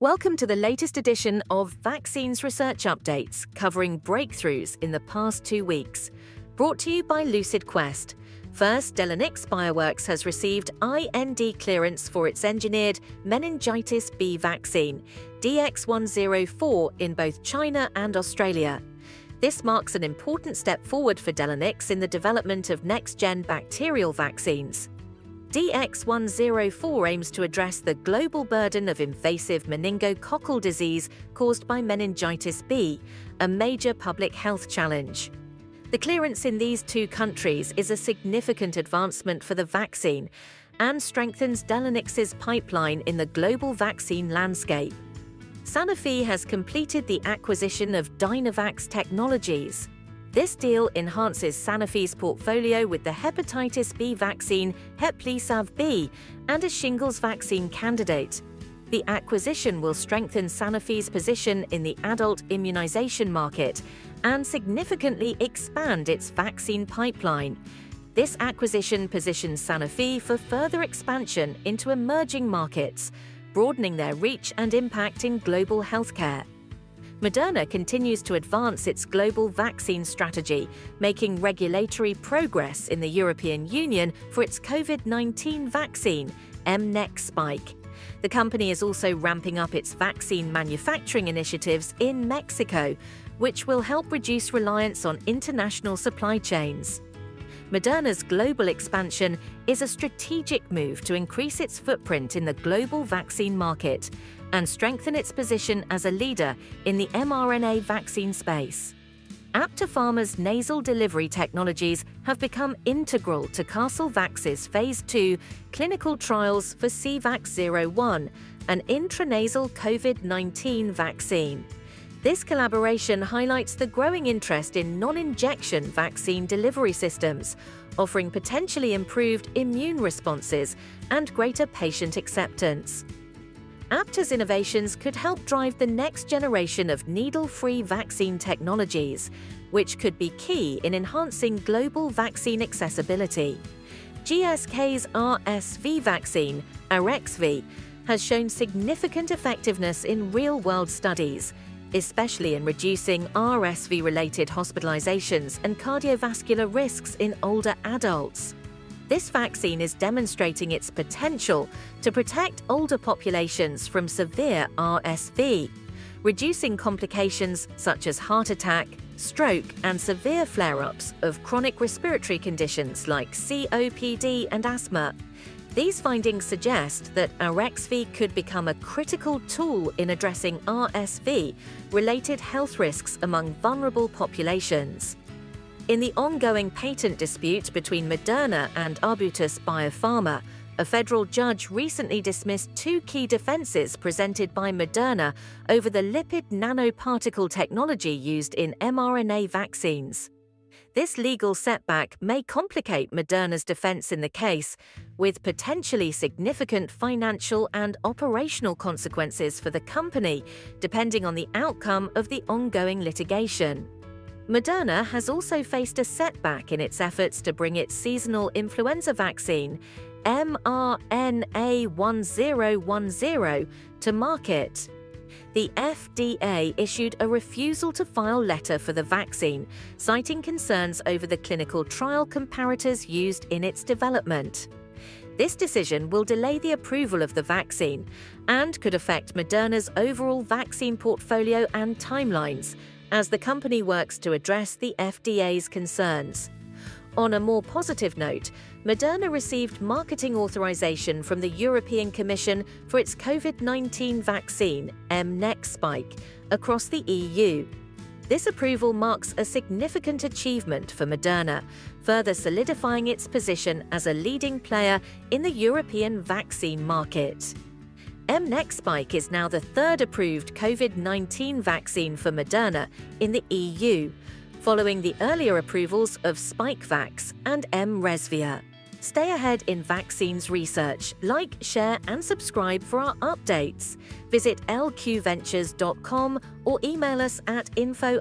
Welcome to the latest edition of Vaccines Research Updates, covering breakthroughs in the past 2 weeks. Brought to you by Lucid Quest. First, Delonix Bioworks has received IND clearance for its engineered meningitis B vaccine, DX104, in both China and Australia. This marks an important step forward for Delonix in the development of next-gen bacterial vaccines. DX104 aims to address the global burden of invasive meningococcal disease caused by meningitis B, a major public health challenge. The clearance in these 2 countries is a significant advancement for the vaccine and strengthens Delonix's pipeline in the global vaccine landscape. Sanofi has completed the acquisition of Dynavax technologies. This deal enhances Sanofi's portfolio with the hepatitis B vaccine HEPLISAV-B and a shingles vaccine candidate. The acquisition will strengthen Sanofi's position in the adult immunization market and significantly expand its vaccine pipeline. This acquisition positions Sanofi for further expansion into emerging markets, broadening their reach and impact in global healthcare. Moderna continues to advance its global vaccine strategy, making regulatory progress in the European Union for its COVID-19 vaccine, mNEXSPIKE. The company is also ramping up its vaccine manufacturing initiatives in Mexico, which will help reduce reliance on international supply chains. Moderna's global expansion is a strategic move to increase its footprint in the global vaccine market and strengthen its position as a leader in the mRNA vaccine space. Aptar Pharma's nasal delivery technologies have become integral to CastleVax's Phase 2 clinical trials for CVAX-01, an intranasal COVID-19 vaccine. This collaboration highlights the growing interest in non-injection vaccine delivery systems, offering potentially improved immune responses and greater patient acceptance. Aptar's innovations could help drive the next generation of needle-free vaccine technologies, which could be key in enhancing global vaccine accessibility. GSK's RSV vaccine, AREXVY, has shown significant effectiveness in real-world studies, especially in reducing RSV-related hospitalizations and cardiovascular risks in older adults. This vaccine is demonstrating its potential to protect older populations from severe RSV, reducing complications such as heart attack, stroke, and severe flare-ups of chronic respiratory conditions like COPD and asthma. These findings suggest that AREXVY could become a critical tool in addressing RSV-related health risks among vulnerable populations. In the ongoing patent dispute between Moderna and Aptar Pharma, a federal judge recently dismissed 2 key defenses presented by Moderna over the lipid nanoparticle technology used in mRNA vaccines. This legal setback may complicate Moderna's defense in the case, with potentially significant financial and operational consequences for the company, depending on the outcome of the ongoing litigation. Moderna has also faced a setback in its efforts to bring its seasonal influenza vaccine, mRNA-1010, to market. The FDA issued a refusal to file letter for the vaccine, citing concerns over the clinical trial comparators used in its development. This decision will delay the approval of the vaccine and could affect Moderna's overall vaccine portfolio and timelines, as the company works to address the FDA's concerns. On a more positive note, Moderna received marketing authorization from the European Commission for its COVID-19 vaccine, mNEXSPIKE, across the EU. This approval marks a significant achievement for Moderna, further solidifying its position as a leading player in the European vaccine market. mNEXSPIKE is now the 3rd approved COVID-19 vaccine for Moderna in the EU, following the earlier approvals of SpikeVax and mRESVIA. Stay ahead in vaccines research. Like, share, and subscribe for our updates. Visit lqventures.com or email us at info@